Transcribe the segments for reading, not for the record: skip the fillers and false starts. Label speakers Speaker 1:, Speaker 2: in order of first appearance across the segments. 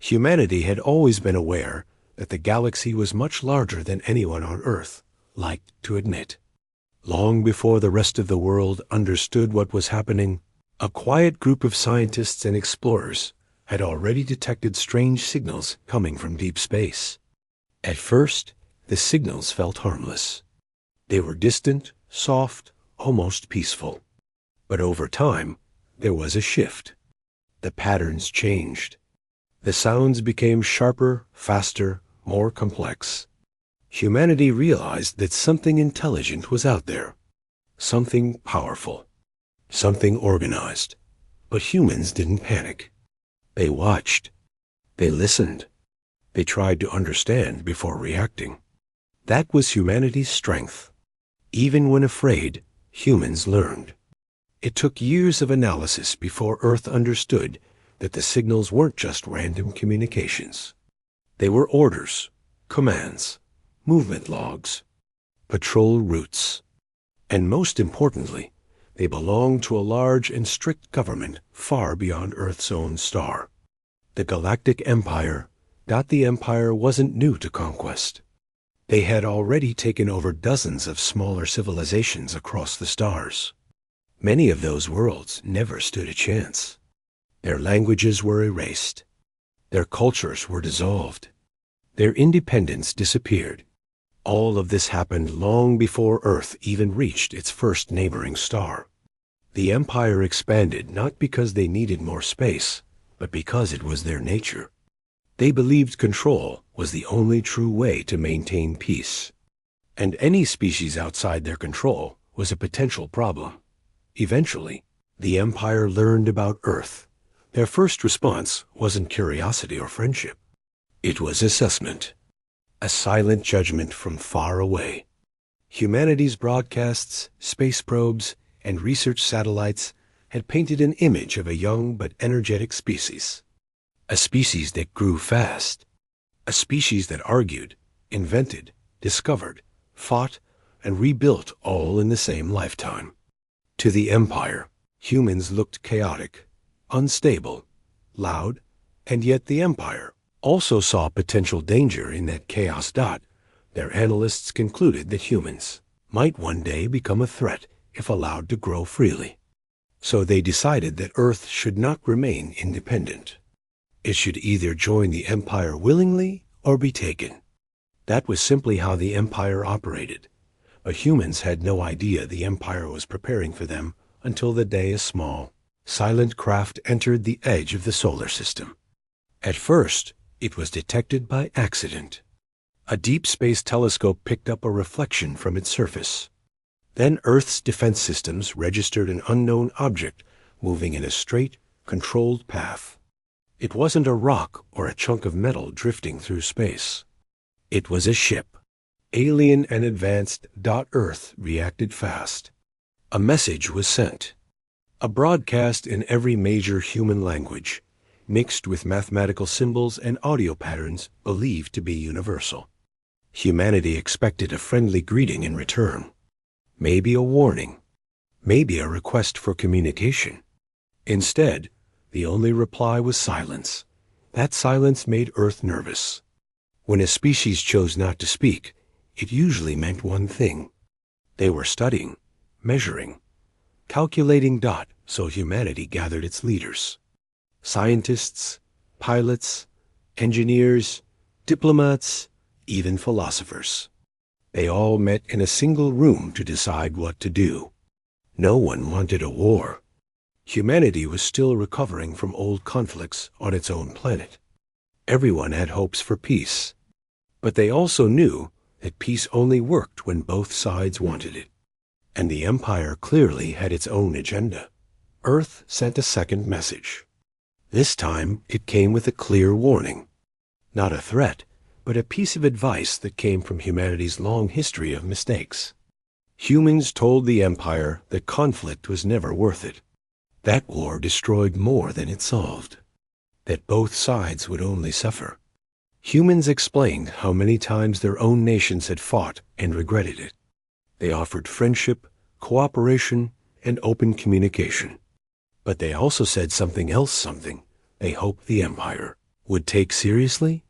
Speaker 1: Humanity had always been aware that the galaxy was much larger than anyone on Earth liked to admit. Long before the rest of the world understood what was happening, a quiet group of scientists and explorers had already detected strange signals coming from deep space. At first, the signals felt harmless. They were distant, soft, almost peaceful. But over time, there was a shift. The patterns changed. The sounds became sharper, faster, more complex. Humanity realized that something intelligent was out there. Something powerful. Something organized. But humans didn't panic. They watched. They listened. They tried to understand before reacting. That was humanity's strength. Even when afraid, humans learned. It took years of analysis before Earth understood that the signals weren't just random communications. They were orders, commands, movement logs, patrol routes. And most importantly, they belonged to a large and strict government far beyond Earth's own star. The Galactic Empire. The Empire wasn't new to conquest. They had already taken over dozens of smaller civilizations across the stars. Many of those worlds never stood a chance. Their languages were erased. Their cultures were dissolved. Their independence disappeared. All of this happened long before Earth even reached its first neighboring star. The Empire expanded not because they needed more space, but because it was their nature. They believed control was the only true way to maintain peace. And any species outside their control was a potential problem. Eventually, the Empire learned about Earth. Their first response wasn't curiosity or friendship. It was assessment. A silent judgment from far away. Humanity's broadcasts, space probes, and research satellites had painted an image of a young but energetic species. A species that grew fast. A species that argued, invented, discovered, fought, and rebuilt all in the same lifetime. To the Empire, humans looked chaotic, unstable, loud, and yet the Empire also saw potential danger in that chaos. Their analysts concluded that humans might one day become a threat if allowed to grow freely. So they decided that Earth should not remain independent. It should either join the Empire willingly or be taken. That was simply how the Empire operated. But humans had no idea the Empire was preparing for them until the day a small, silent craft entered the edge of the solar system. At first, it was detected by accident. A deep space telescope picked up a reflection from its surface. Then Earth's defense systems registered an unknown object moving in a straight, controlled path. It wasn't a rock or a chunk of metal drifting through space. It was a ship. Alien and advanced. Earth reacted fast. A message was sent. A broadcast in every major human language, mixed with mathematical symbols and audio patterns believed to be universal. Humanity expected a friendly greeting in return. Maybe a warning. Maybe a request for communication. Instead, the only reply was silence. That silence made Earth nervous. When a species chose not to speak, it usually meant one thing. They were studying, measuring, calculating. So humanity gathered its leaders. Scientists, pilots, engineers, diplomats, even philosophers. They all met in a single room to decide what to do. No one wanted a war. Humanity was still recovering from old conflicts on its own planet. Everyone had hopes for peace. But they also knew that peace only worked when both sides wanted it. And the Empire clearly had its own agenda. Earth sent a second message. This time it came with a clear warning. Not a threat, but a piece of advice that came from humanity's long history of mistakes. Humans told the Empire that conflict was never worth it. That war destroyed more than it solved. That both sides would only suffer. Humans explained how many times their own nations had fought and regretted it. They offered friendship, cooperation, and open communication. But they also said something else. They hoped the Empire would take seriously.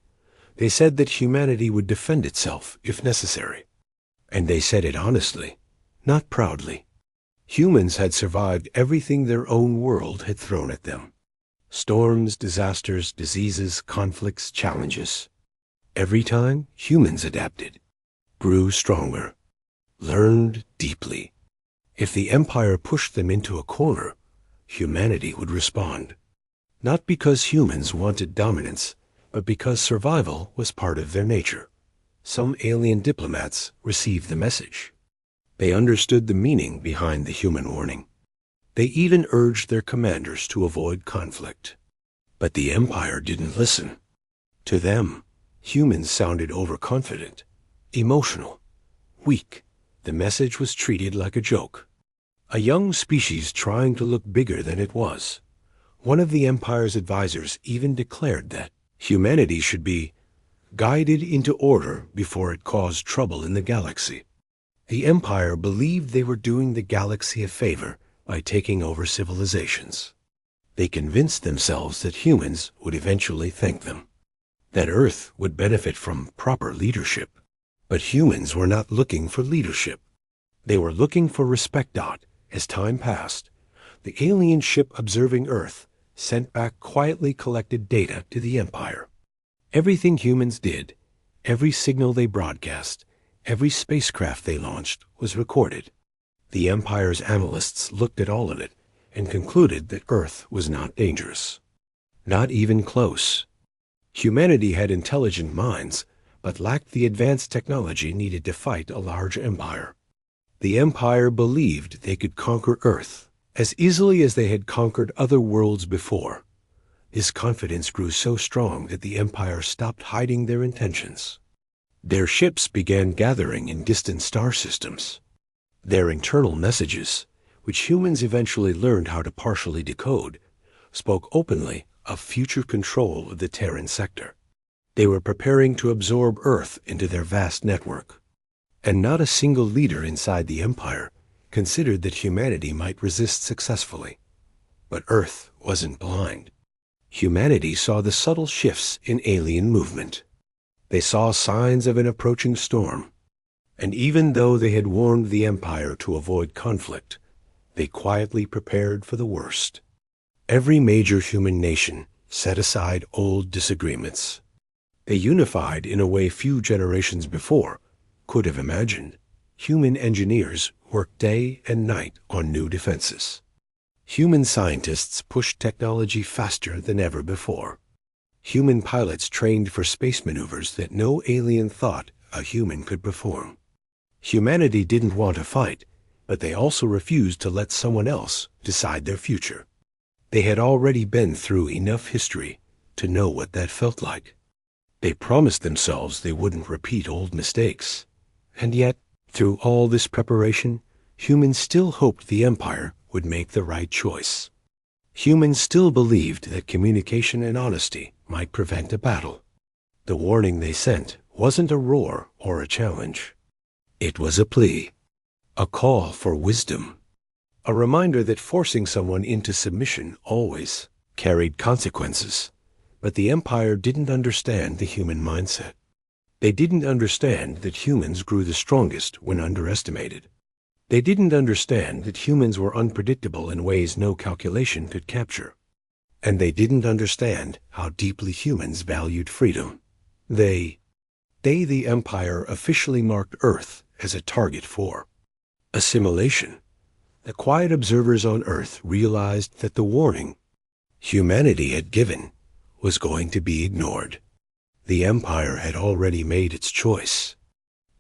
Speaker 1: They said that humanity would defend itself if necessary. And they said it honestly, not proudly. Humans had survived everything their own world had thrown at them. Storms, disasters, diseases, conflicts, challenges. Every time, humans adapted, grew stronger, learned deeply. If the Empire pushed them into a corner, humanity would respond. Not because humans wanted dominance, but because survival was part of their nature. Some alien diplomats received the message. They understood the meaning behind the human warning. They even urged their commanders to avoid conflict. But the Empire didn't listen. To them, humans sounded overconfident, emotional, weak. The message was treated like a joke. A young species trying to look bigger than it was. One of the Empire's advisors even declared that humanity should be guided into order before it caused trouble in the galaxy. The Empire believed they were doing the galaxy a favor by taking over civilizations. They convinced themselves that humans would eventually thank them, that Earth would benefit from proper leadership. But humans were not looking for leadership. They were looking for respect. As time passed, the alien ship observing Earth sent back quietly collected data to the Empire. Everything humans did, every signal they broadcast, every spacecraft they launched was recorded. The Empire's analysts looked at all of it and concluded that Earth was not dangerous. Not even close. Humanity had intelligent minds, but lacked the advanced technology needed to fight a large empire. The Empire believed they could conquer Earth as easily as they had conquered other worlds before. This confidence grew so strong that the Empire stopped hiding their intentions. Their ships began gathering in distant star systems. Their internal messages, which humans eventually learned how to partially decode, spoke openly of future control of the Terran sector. They were preparing to absorb Earth into their vast network. And not a single leader inside the Empire considered that humanity might resist successfully. But Earth wasn't blind. Humanity saw the subtle shifts in alien movement. They saw signs of an approaching storm. And even though they had warned the Empire to avoid conflict, they quietly prepared for the worst. Every major human nation set aside old disagreements. They unified in a way few generations before could have imagined. Human engineers worked day and night on new defenses. Human scientists pushed technology faster than ever before. Human pilots trained for space maneuvers that no alien thought a human could perform. Humanity didn't want to fight, but they also refused to let someone else decide their future. They had already been through enough history to know what that felt like. They promised themselves they wouldn't repeat old mistakes. And yet, through all this preparation, humans still hoped the Empire would make the right choice. Humans still believed that communication and honesty might prevent a battle. The warning they sent wasn't a roar or a challenge. It was a plea, a call for wisdom, a reminder that forcing someone into submission always carried consequences. But the Empire didn't understand the human mindset. They didn't understand that humans grew the strongest when underestimated. They didn't understand that humans were unpredictable in ways no calculation could capture. And they didn't understand how deeply humans valued freedom. The Empire officially marked Earth as a target for assimilation. The quiet observers on Earth realized that the warning humanity had given was going to be ignored. The Empire had already made its choice.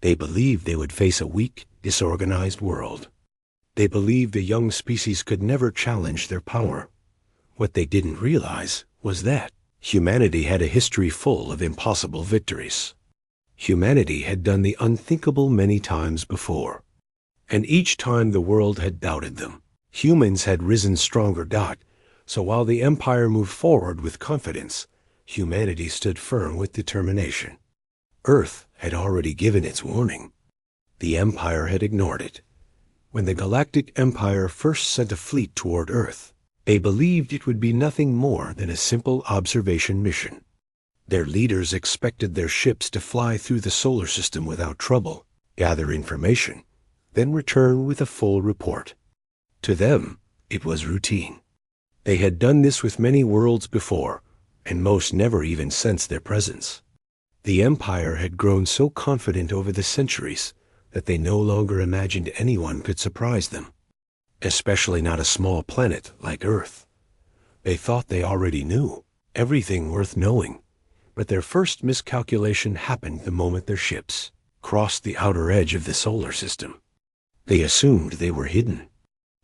Speaker 1: They believed they would face a weak, disorganized world. They believed a young species could never challenge their power. What they didn't realize was that humanity had a history full of impossible victories. Humanity had done the unthinkable many times before. And each time the world had doubted them, humans had risen stronger. So while the Empire moved forward with confidence, humanity stood firm with determination. Earth had already given its warning. The Empire had ignored it. When the Galactic Empire first sent a fleet toward Earth, they believed it would be nothing more than a simple observation mission. Their leaders expected their ships to fly through the solar system without trouble, gather information, then return with a full report. To them, it was routine. They had done this with many worlds before, and most never even sensed their presence. The Empire had grown so confident over the centuries that they no longer imagined anyone could surprise them, especially not a small planet like Earth. They thought they already knew everything worth knowing, but their first miscalculation happened the moment their ships crossed the outer edge of the solar system. They assumed they were hidden.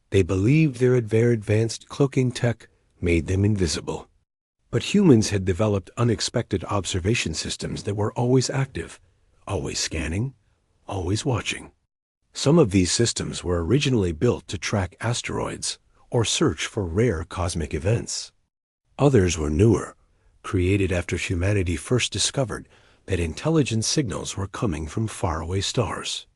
Speaker 1: They believed their very advanced cloaking tech made them invisible. But humans had developed unexpected observation systems that were always active, always scanning, always watching. Some of these systems were originally built to track asteroids or search for rare cosmic events. Others were newer, created after humanity first discovered that intelligent signals were coming from faraway stars.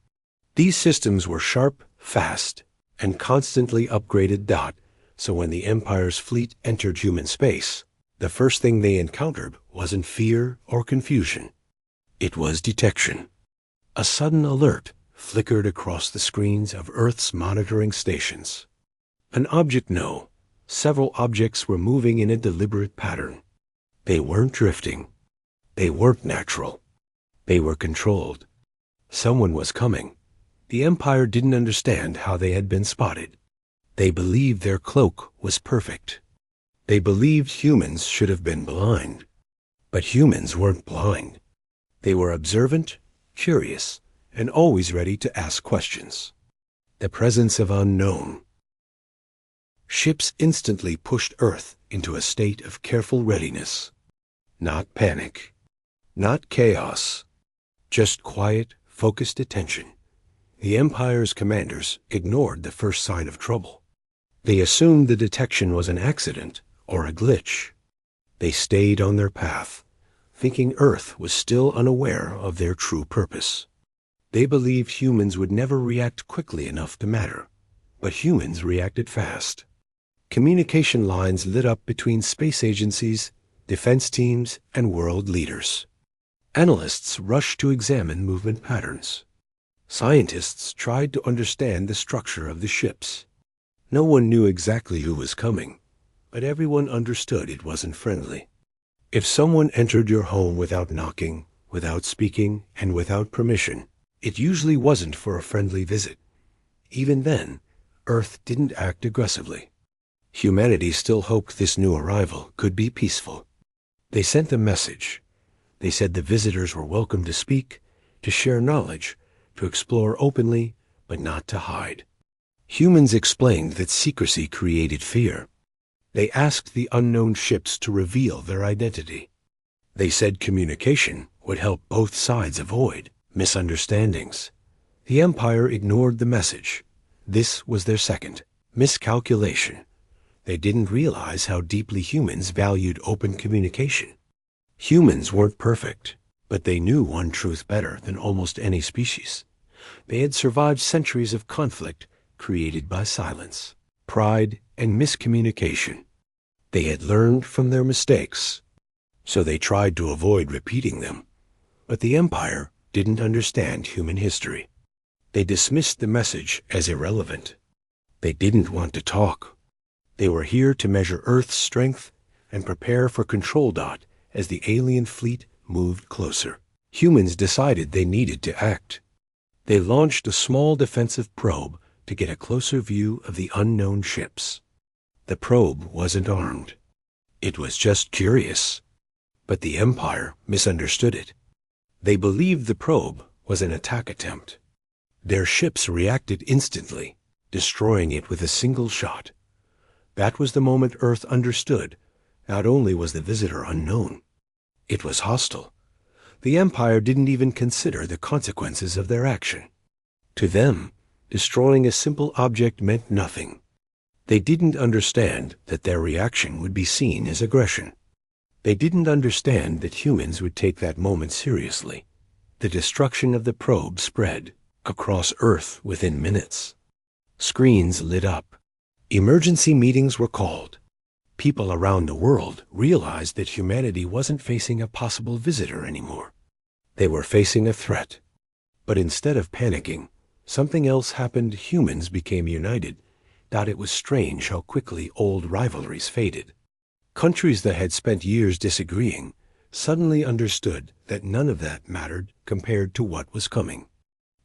Speaker 1: These systems were sharp, fast, and constantly upgraded. So when the Empire's fleet entered human space, the first thing they encountered wasn't fear or confusion. It was detection. A sudden alert flickered across the screens of Earth's monitoring stations. An object no. Several objects were moving in a deliberate pattern. They weren't drifting. They weren't natural. They were controlled. Someone was coming. The Empire didn't understand how they had been spotted. They believed their cloak was perfect. They believed humans should have been blind. But humans weren't blind. They were observant, curious, and always ready to ask questions. The presence of unknown. Ships instantly pushed Earth into a state of careful readiness. Not panic. Not chaos. Just quiet, focused attention. The Empire's commanders ignored the first sign of trouble. They assumed the detection was an accident or a glitch. They stayed on their path, thinking Earth was still unaware of their true purpose. They believed humans would never react quickly enough to matter, but humans reacted fast. Communication lines lit up between space agencies, defense teams, and world leaders. Analysts rushed to examine movement patterns. Scientists tried to understand the structure of the ships. No one knew exactly who was coming, but everyone understood it wasn't friendly. If someone entered your home without knocking, without speaking, and without permission, it usually wasn't for a friendly visit. Even then, Earth didn't act aggressively. Humanity still hoped this new arrival could be peaceful. They sent a message. They said the visitors were welcome to speak, to share knowledge, to explore openly, but not to hide. Humans explained that secrecy created fear. They asked the unknown ships to reveal their identity. They said communication would help both sides avoid misunderstandings. The Empire ignored the message. This was their second miscalculation. They didn't realize how deeply humans valued open communication. Humans weren't perfect, but they knew one truth better than almost any species. They had survived centuries of conflict created by silence, pride, and miscommunication. They had learned from their mistakes, so they tried to avoid repeating them. But the Empire didn't understand human history. They dismissed the message as irrelevant. They didn't want to talk. They were here to measure Earth's strength and prepare for control dot as the alien fleet moved closer. Humans decided they needed to act. They launched a small defensive probe to get a closer view of the unknown ships. The probe wasn't armed. It was just curious. But the Empire misunderstood it. They believed the probe was an attack attempt. Their ships reacted instantly, destroying it with a single shot. That was the moment Earth understood. Not only was the visitor unknown, it was hostile. The Empire didn't even consider the consequences of their action. To them, destroying a simple object meant nothing. They didn't understand that their reaction would be seen as aggression. They didn't understand that humans would take that moment seriously. The destruction of the probe spread across Earth within minutes. Screens lit up. Emergency meetings were called. People around the world realized that humanity wasn't facing a possible visitor anymore. They were facing a threat. But instead of panicking, something else happened. Humans became united. It was strange how quickly old rivalries faded. Countries that had spent years disagreeing suddenly understood that none of that mattered compared to what was coming.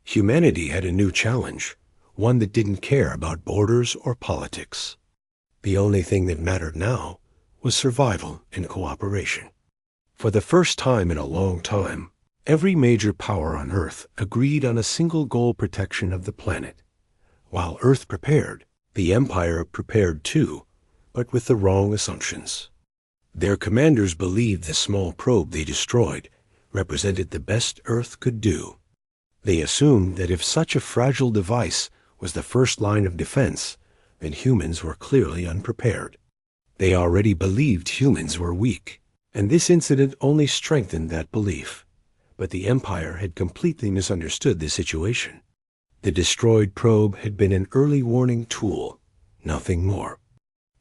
Speaker 1: Humanity had a new challenge, one that didn't care about borders or politics. The only thing that mattered now was survival and cooperation. For the first time in a long time, every major power on Earth agreed on a single goal: protection of the planet. While Earth prepared, the Empire prepared too, but with the wrong assumptions. Their commanders believed the small probe they destroyed represented the best Earth could do. They assumed that if such a fragile device was the first line of defense, then humans were clearly unprepared. They already believed humans were weak, and this incident only strengthened that belief. But the Empire had completely misunderstood the situation. The destroyed probe had been an early warning tool, nothing more.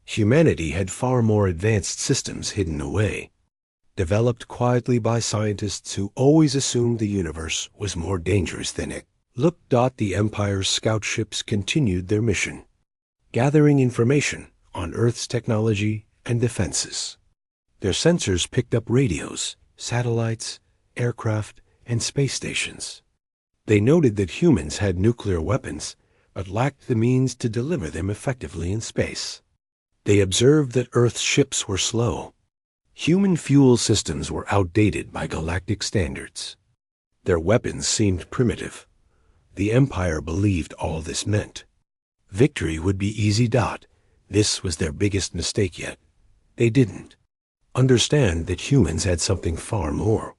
Speaker 1: Humanity had far more advanced systems hidden away, developed quietly by scientists who always assumed the universe was more dangerous than it. The Empire's scout ships continued their mission, gathering information on Earth's technology and defenses. Their sensors picked up radios, satellites, aircraft, and space stations. They noted that humans had nuclear weapons, but lacked the means to deliver them effectively in space. They observed that Earth's ships were slow. Human fuel systems were outdated by galactic standards. Their weapons seemed primitive. The Empire believed all this meant victory would be easy. This was their biggest mistake yet. They didn't understand that humans had something far more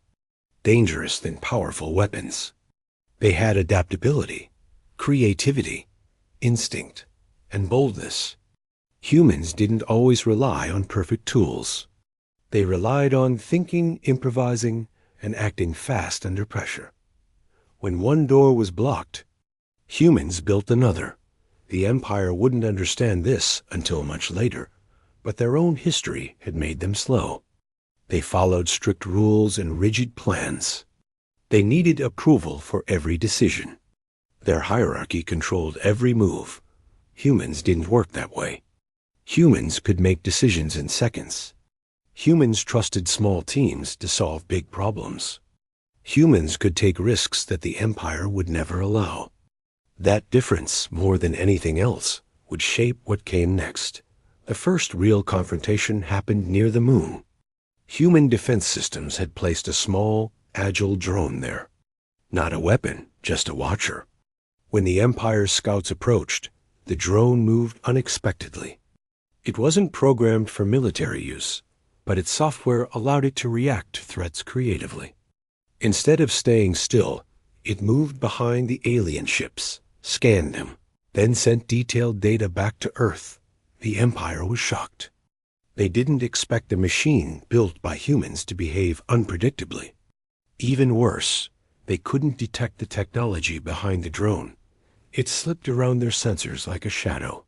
Speaker 1: dangerous than powerful weapons. They had adaptability, creativity, instinct, and boldness. Humans didn't always rely on perfect tools. They relied on thinking, improvising, and acting fast under pressure. When one door was blocked, humans built another. The Empire wouldn't understand this until much later, but their own history had made them slow. They followed strict rules and rigid plans. They needed approval for every decision. Their hierarchy controlled every move. Humans didn't work that way. Humans could make decisions in seconds. Humans trusted small teams to solve big problems. Humans could take risks that the Empire would never allow. That difference, more than anything else, would shape what came next. The first real confrontation happened near the moon. Human defense systems had placed a small, agile drone there. Not a weapon, just a watcher. When the Empire's scouts approached, the drone moved unexpectedly. It wasn't programmed for military use, but its software allowed it to react to threats creatively. Instead of staying still, it moved behind the alien ships, scanned them, then sent detailed data back to Earth. The Empire was shocked. They didn't expect a machine built by humans to behave unpredictably. Even worse, they couldn't detect the technology behind the drone. It slipped around their sensors like a shadow.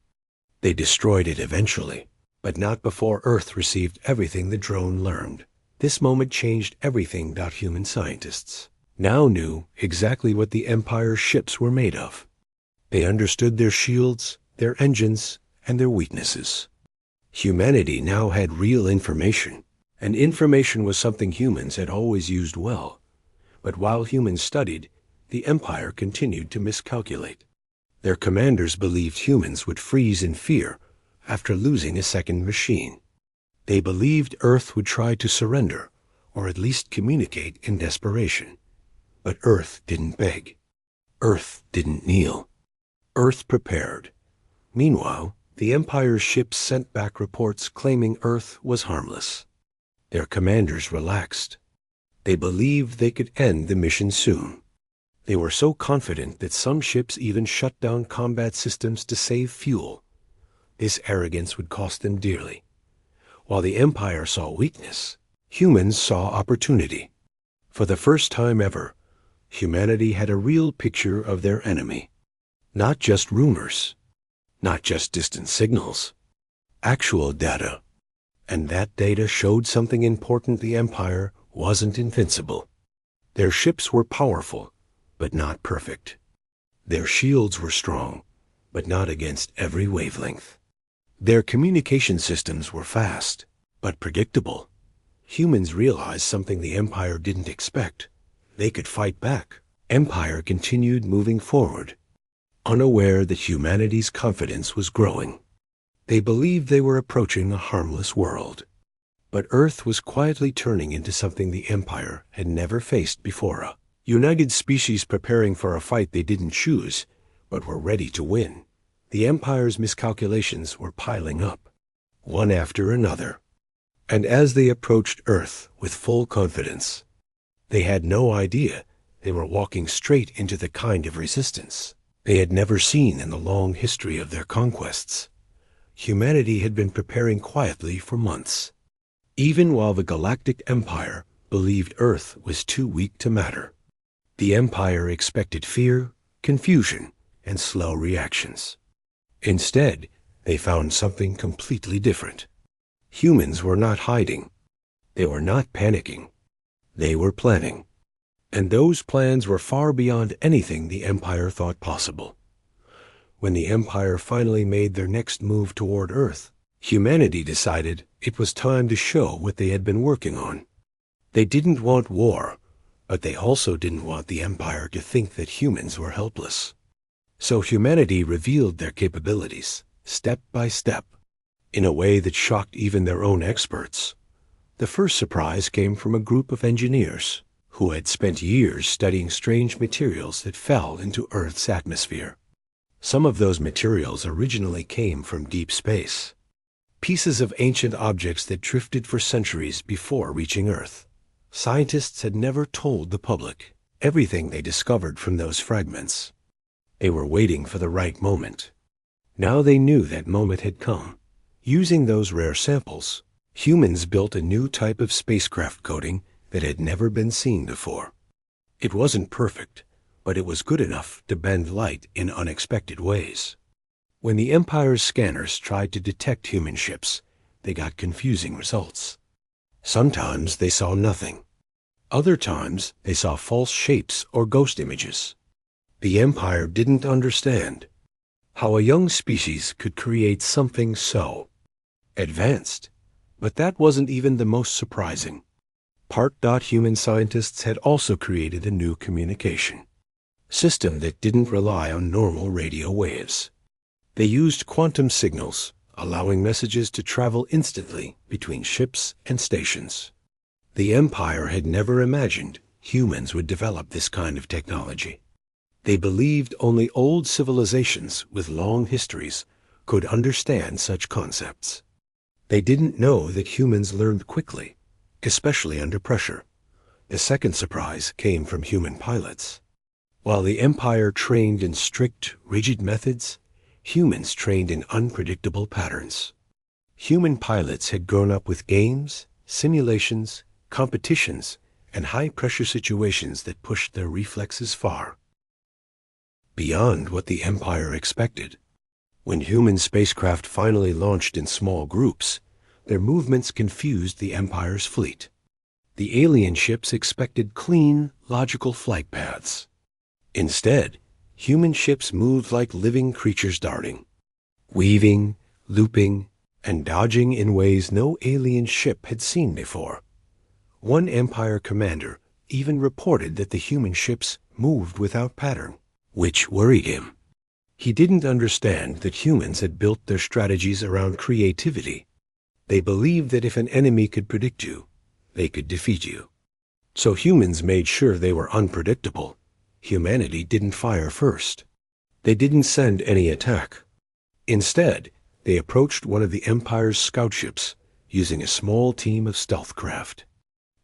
Speaker 1: They destroyed it eventually, but not before Earth received everything the drone learned. This moment changed everything. Human scientists now knew exactly what the Empire's ships were made of. They understood their shields, their engines, and their weaknesses. Humanity now had real information, and information was something humans had always used well. But while humans studied, the Empire continued to miscalculate. Their commanders believed humans would freeze in fear after losing a second machine. They believed Earth would try to surrender, or at least communicate in desperation. But Earth didn't beg. Earth didn't kneel. Earth prepared. Meanwhile, the Empire's ships sent back reports claiming Earth was harmless. Their commanders relaxed. They believed they could end the mission soon. They were so confident that some ships even shut down combat systems to save fuel. This arrogance would cost them dearly. While the Empire saw weakness, humans saw opportunity. For the first time ever, humanity had a real picture of their enemy. Not just rumors, not just distant signals, actual data. And that data showed something important: the Empire wasn't invincible. Their ships were powerful, but not perfect. Their shields were strong, but not against every wavelength. Their communication systems were fast, but predictable. Humans realized something the Empire didn't expect. They could fight back. Empire continued moving forward, unaware that humanity's confidence was growing. They believed they were approaching a harmless world. But Earth was quietly turning into something the Empire had never faced before: a united species preparing for a fight they didn't choose, but were ready to win. The Empire's miscalculations were piling up, one after another. And as they approached Earth with full confidence, they had no idea they were walking straight into the kind of resistance they had never seen in the long history of their conquests. Humanity had been preparing quietly for months, even while the Galactic Empire believed Earth was too weak to matter. The Empire expected fear, confusion, and slow reactions. Instead, they found something completely different. Humans were not hiding. They were not panicking. They were planning. And those plans were far beyond anything the Empire thought possible. When the Empire finally made their next move toward Earth, humanity decided it was time to show what they had been working on. They didn't want war, but they also didn't want the Empire to think that humans were helpless. So humanity revealed their capabilities, step by step, in a way that shocked even their own experts. The first surprise came from a group of engineers who had spent years studying strange materials that fell into Earth's atmosphere. Some of those materials originally came from deep space, pieces of ancient objects that drifted for centuries before reaching Earth. Scientists had never told the public everything they discovered from those fragments. They were waiting for the right moment. Now they knew that moment had come. Using those rare samples, humans built a new type of spacecraft coating that had never been seen before. It wasn't perfect, but it was good enough to bend light in unexpected ways. When the Empire's scanners tried to detect human ships, they got confusing results. Sometimes they saw nothing. Other times they saw false shapes or ghost images. The Empire didn't understand how a young species could create something so advanced. But that wasn't even the most surprising. Human scientists had also created a new communication system that didn't rely on normal radio waves. They used quantum signals, allowing messages to travel instantly between ships and stations. The Empire had never imagined humans would develop this kind of technology. They believed only old civilizations with long histories could understand such concepts. They didn't know that humans learned quickly, especially under pressure. The second surprise came from human pilots. While the Empire trained in strict, rigid methods, humans trained in unpredictable patterns. Human pilots had grown up with games, simulations, competitions, and high-pressure situations that pushed their reflexes far beyond what the Empire expected. When human spacecraft finally launched in small groups, their movements confused the Empire's fleet. The alien ships expected clean, logical flight paths. Instead, human ships moved like living creatures, darting, weaving, looping, and dodging in ways no alien ship had seen before. One Empire commander even reported that the human ships moved without pattern, which worried him. He didn't understand that humans had built their strategies around creativity. They believed that if an enemy could predict you, they could defeat you. So humans made sure they were unpredictable. Humanity didn't fire first. They didn't send any attack. Instead, they approached one of the Empire's scout ships using a small team of stealth craft.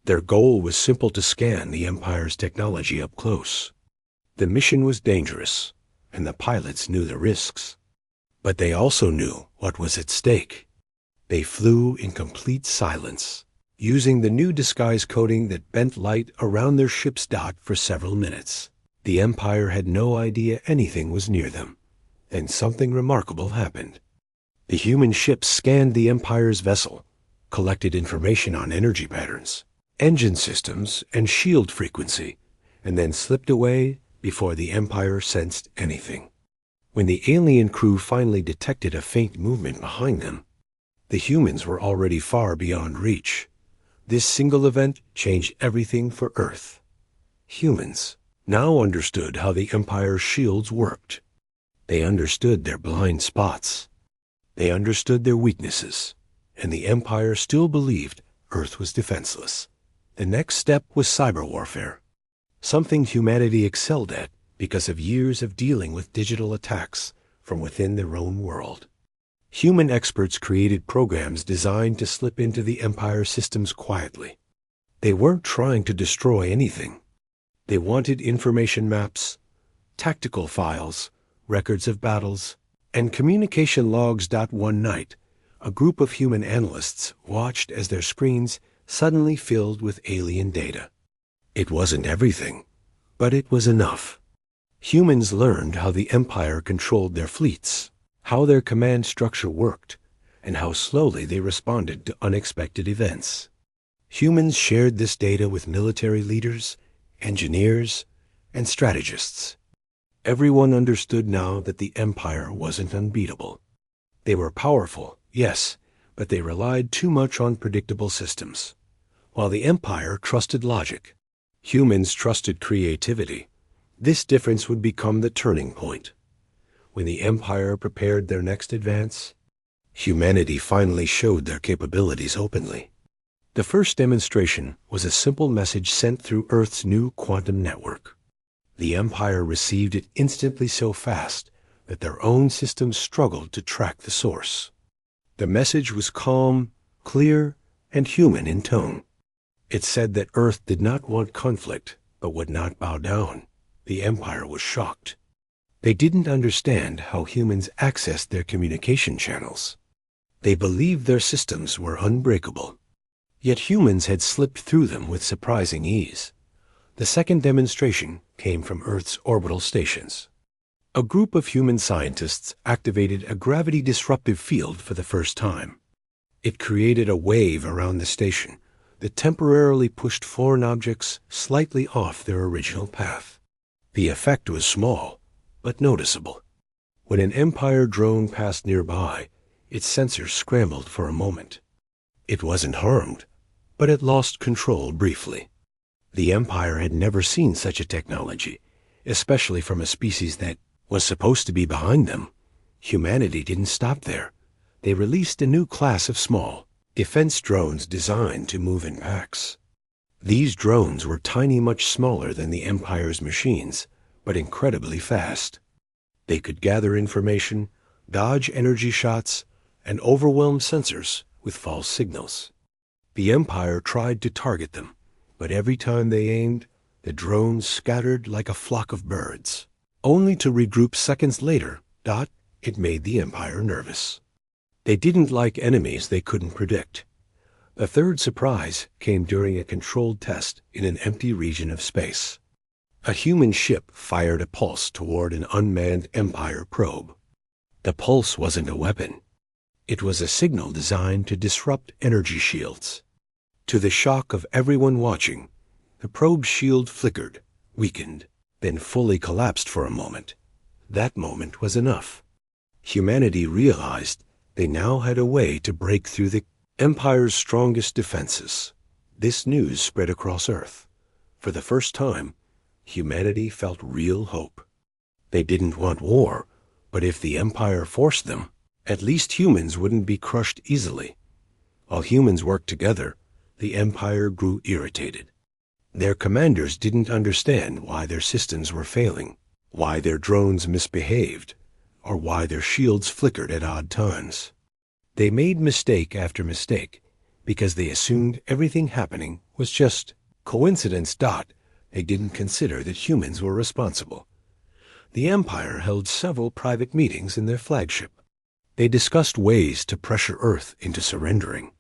Speaker 1: Their goal was simple: to scan the Empire's technology up close. The mission was dangerous, and the pilots knew the risks. But they also knew what was at stake. They flew in complete silence, using the new disguise coating that bent light around their ship's dot for several minutes. The Empire had no idea anything was near them. Then something remarkable happened. The human ships scanned the Empire's vessel, collected information on energy patterns, engine systems, and shield frequency, and then slipped away before the Empire sensed anything. When the alien crew finally detected a faint movement behind them, the humans were already far beyond reach. This single event changed everything for Earth. Humans now understood how the Empire's shields worked. They understood their blind spots. They understood their weaknesses, and the Empire still believed Earth was defenseless. The next step was cyber warfare, something humanity excelled at because of years of dealing with digital attacks from within their own world. Human experts created programs designed to slip into the Empire systems quietly. They weren't trying to destroy anything. They wanted information maps, tactical files, records of battles, and communication logs. One night, a group of human analysts watched as their screens suddenly filled with alien data. It wasn't everything, but it was enough. Humans learned how the Empire controlled their fleets, how their command structure worked, and how slowly they responded to unexpected events. Humans shared this data with military leaders, engineers, and strategists. Everyone understood now that the Empire wasn't unbeatable. They were powerful, yes, but they relied too much on predictable systems. While the Empire trusted logic, humans trusted creativity. This difference would become the turning point. When the Empire prepared their next advance, humanity finally showed their capabilities openly. The first demonstration was a simple message sent through Earth's new quantum network. The Empire received it instantly, so fast that their own systems struggled to track the source. The message was calm, clear, and human in tone. It said that Earth did not want conflict, but would not bow down. The Empire was shocked. They didn't understand how humans accessed their communication channels. They believed their systems were unbreakable. Yet humans had slipped through them with surprising ease. The second demonstration came from Earth's orbital stations. A group of human scientists activated a gravity-disruptive field for the first time. It created a wave around the station that temporarily pushed foreign objects slightly off their original path. The effect was small, but noticeable. When an Empire drone passed nearby, its sensors scrambled for a moment. It wasn't harmed, but it lost control briefly. The Empire had never seen such a technology, especially from a species that was supposed to be behind them. Humanity didn't stop there. They released a new class of small, defense drones designed to move in packs. These drones were tiny, much smaller than the Empire's machines, but incredibly fast. They could gather information, dodge energy shots, and overwhelm sensors with false signals. The Empire tried to target them, but every time they aimed, the drones scattered like a flock of birds, only to regroup seconds later. It made the Empire nervous. They didn't like enemies they couldn't predict. The third surprise came during a controlled test in an empty region of space. A human ship fired a pulse toward an unmanned Empire probe. The pulse wasn't a weapon. It was a signal designed to disrupt energy shields. To the shock of everyone watching, the probe's shield flickered, weakened, then fully collapsed for a moment. That moment was enough. Humanity realized they now had a way to break through the Empire's strongest defenses. This news spread across Earth. For the first time, humanity felt real hope. They didn't want war, but if the Empire forced them, at least humans wouldn't be crushed easily. While humans worked together, the Empire grew irritated. Their commanders didn't understand why their systems were failing, why their drones misbehaved, or why their shields flickered at odd times. They made mistake after mistake because they assumed everything happening was just coincidence. They didn't consider that humans were responsible. The Empire held several private meetings in their flagship. They discussed ways to pressure Earth into surrendering.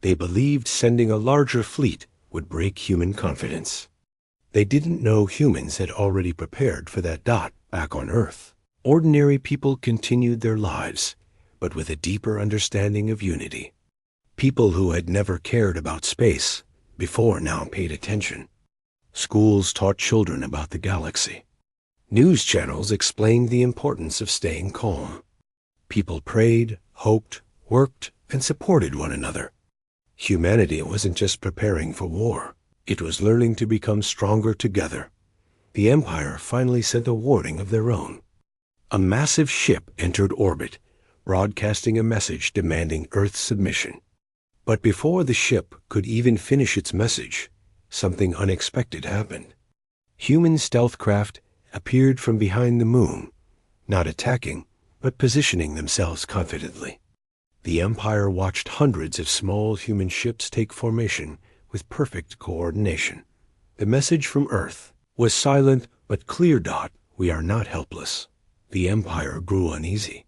Speaker 1: They believed sending a larger fleet would break human confidence. They didn't know humans had already prepared for that. Back on Earth, ordinary people continued their lives, but with a deeper understanding of unity. People who had never cared about space before now paid attention. Schools taught children about the galaxy. News channels explained the importance of staying calm. People prayed, hoped, worked, and supported one another. Humanity wasn't just preparing for war. It was learning to become stronger together. The Empire finally sent a warning of their own. A massive ship entered orbit, broadcasting a message demanding Earth's submission. But before the ship could even finish its message, something unexpected happened. Human stealth craft appeared from behind the moon, not attacking, but positioning themselves confidently. The Empire watched hundreds of small human ships take formation with perfect coordination. The message from Earth was silent but clear: "We are not helpless." The Empire grew uneasy.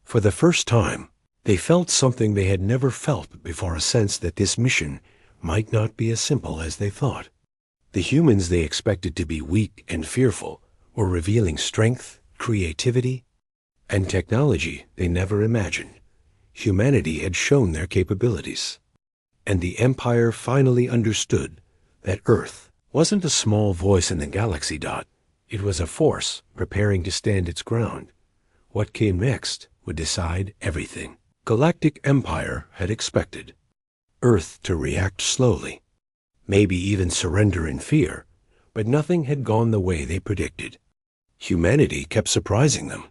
Speaker 1: For the first time, they felt something they had never felt before, a sense that this mission might not be as simple as they thought. The humans they expected to be weak and fearful were revealing strength, creativity, and technology they never imagined. Humanity had shown their capabilities. And the Empire finally understood that Earth wasn't a small voice in the galaxy. It was a force preparing to stand its ground. What came next would decide everything. Galactic Empire had expected Earth to react slowly, maybe even surrender in fear, but nothing had gone the way they predicted. Humanity kept surprising them.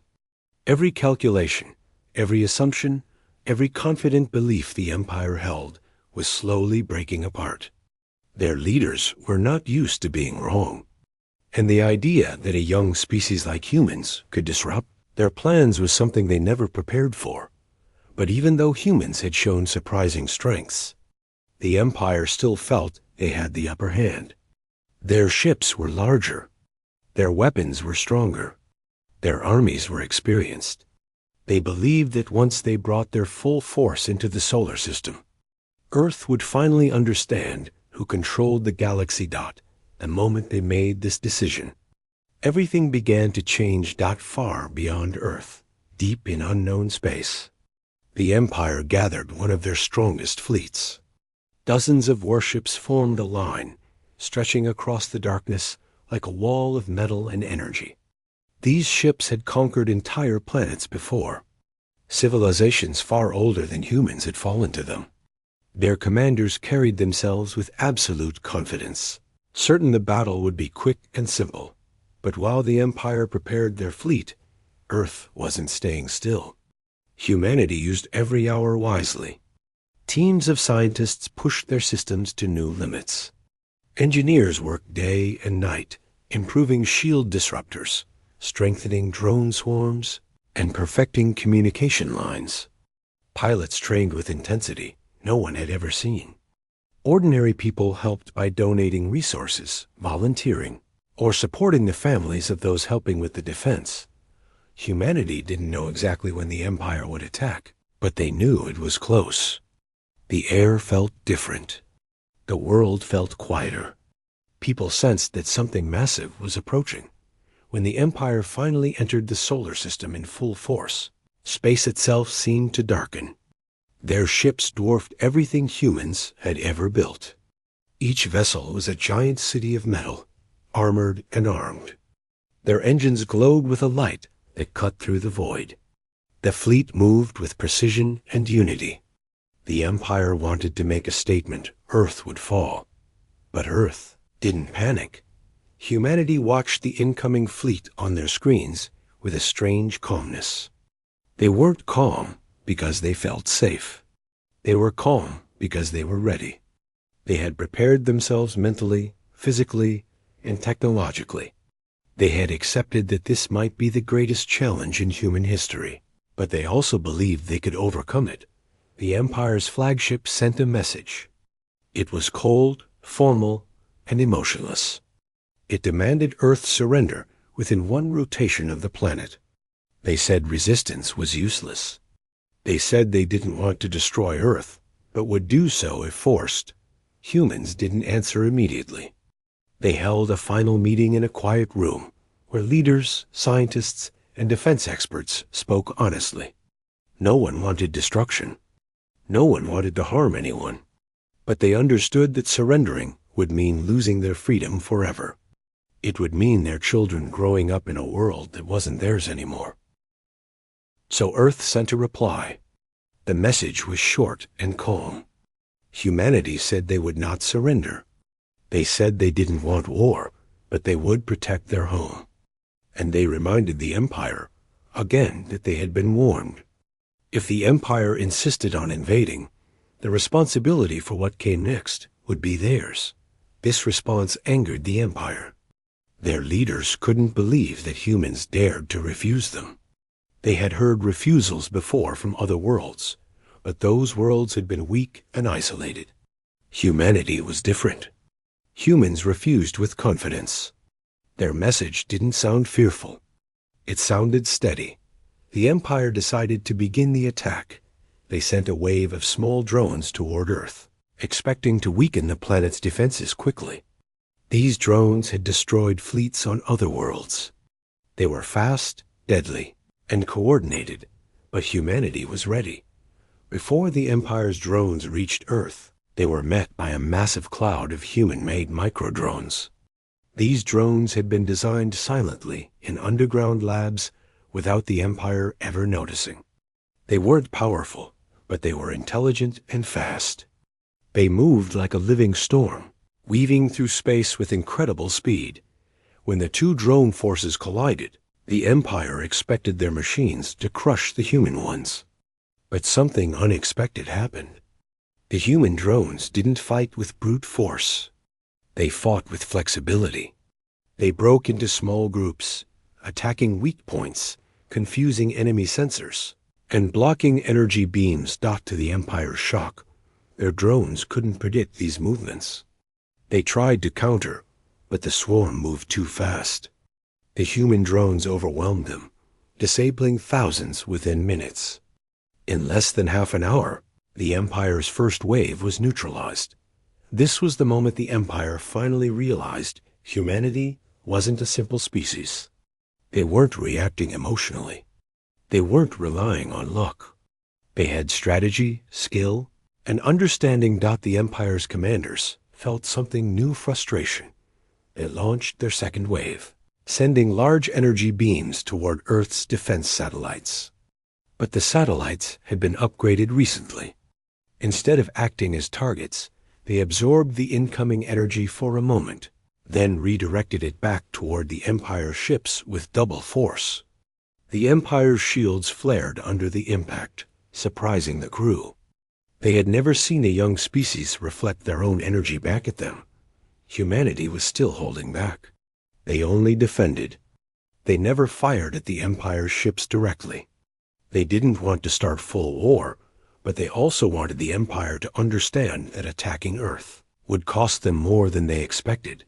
Speaker 1: Every calculation, every assumption, every confident belief the Empire held was slowly breaking apart. Their leaders were not used to being wrong, and the idea that a young species like humans could disrupt their plans was something they never prepared for. But even though humans had shown surprising strengths, the Empire still felt they had the upper hand. Their ships were larger, their weapons were stronger, their armies were experienced. They believed that once they brought their full force into the solar system, Earth would finally understand who controlled the galaxy. The moment they made this decision, everything began to change. Far beyond Earth, deep in unknown space, the Empire gathered one of their strongest fleets. Dozens of warships formed a line, stretching across the darkness like a wall of metal and energy. These ships had conquered entire planets before. Civilizations far older than humans had fallen to them. Their commanders carried themselves with absolute confidence, certain the battle would be quick and simple. But while the Empire prepared their fleet, Earth wasn't staying still. Humanity used every hour wisely. Teams of scientists pushed their systems to new limits. Engineers worked day and night, improving shield disruptors, strengthening drone swarms, and perfecting communication lines. Pilots trained with intensity no one had ever seen. Ordinary people helped by donating resources, volunteering, or supporting the families of those helping with the defense. Humanity didn't know exactly when the Empire would attack, but they knew it was close. The air felt different. The world felt quieter. People sensed that something massive was approaching. When the Empire finally entered the solar system in full force, space itself seemed to darken. Their ships dwarfed everything humans had ever built. Each vessel was a giant city of metal, armored and armed. Their engines glowed with a light that cut through the void. The fleet moved with precision and unity. The Empire wanted to make a statement: Earth would fall. But Earth didn't panic. Humanity watched the incoming fleet on their screens with a strange calmness. They weren't calm because they felt safe. They were calm because they were ready. They had prepared themselves mentally, physically, and technologically. They had accepted that this might be the greatest challenge in human history, but they also believed they could overcome it. The Empire's flagship sent a message. It was cold, formal, and emotionless. It demanded Earth's surrender within one rotation of the planet. They said resistance was useless. They said they didn't want to destroy Earth, but would do so if forced. Humans didn't answer immediately. They held a final meeting in a quiet room where leaders, scientists, and defense experts spoke honestly. No one wanted destruction. No one wanted to harm anyone, but they understood that surrendering would mean losing their freedom forever. It would mean their children growing up in a world that wasn't theirs anymore. So Earth sent a reply. The message was short and calm. Humanity said they would not surrender. They said they didn't want war, but they would protect their home. And they reminded the Empire, again, that they had been warned. If the Empire insisted on invading, the responsibility for what came next would be theirs. This response angered the Empire. Their leaders couldn't believe that humans dared to refuse them. They had heard refusals before from other worlds, but those worlds had been weak and isolated. Humanity was different. Humans refused with confidence. Their message didn't sound fearful. It sounded steady. The Empire decided to begin the attack. They sent a wave of small drones toward Earth, expecting to weaken the planet's defenses quickly. These drones had destroyed fleets on other worlds. They were fast, deadly, and coordinated, but humanity was ready. Before the Empire's drones reached Earth, they were met by a massive cloud of human-made microdrones. These drones had been designed silently in underground labs without the Empire ever noticing. They weren't powerful, but they were intelligent and fast. They moved like a living storm, weaving through space with incredible speed. When the two drone forces collided, the Empire expected their machines to crush the human ones. But something unexpected happened. The human drones didn't fight with brute force. They fought with flexibility. They broke into small groups, attacking weak points, confusing enemy sensors, and blocking energy beams dot to the Empire's shock. Their drones couldn't predict these movements. They tried to counter, but the swarm moved too fast. The human drones overwhelmed them, disabling thousands within minutes. In less than half an hour, the Empire's first wave was neutralized. This was the moment the Empire finally realized humanity wasn't a simple species. They weren't reacting emotionally. They weren't relying on luck. They had strategy, skill, and understanding. The Empire's commanders felt something new: frustration. They launched their second wave, sending large energy beams toward Earth's defense satellites. But the satellites had been upgraded recently. Instead of acting as targets, they absorbed the incoming energy for a moment, then redirected it back toward the Empire's ships with double force. The Empire's shields flared under the impact, surprising the crew. They had never seen a young species reflect their own energy back at them. Humanity was still holding back. They only defended. They never fired at the Empire's ships directly. They didn't want to start full war, but they also wanted the Empire to understand that attacking Earth would cost them more than they expected.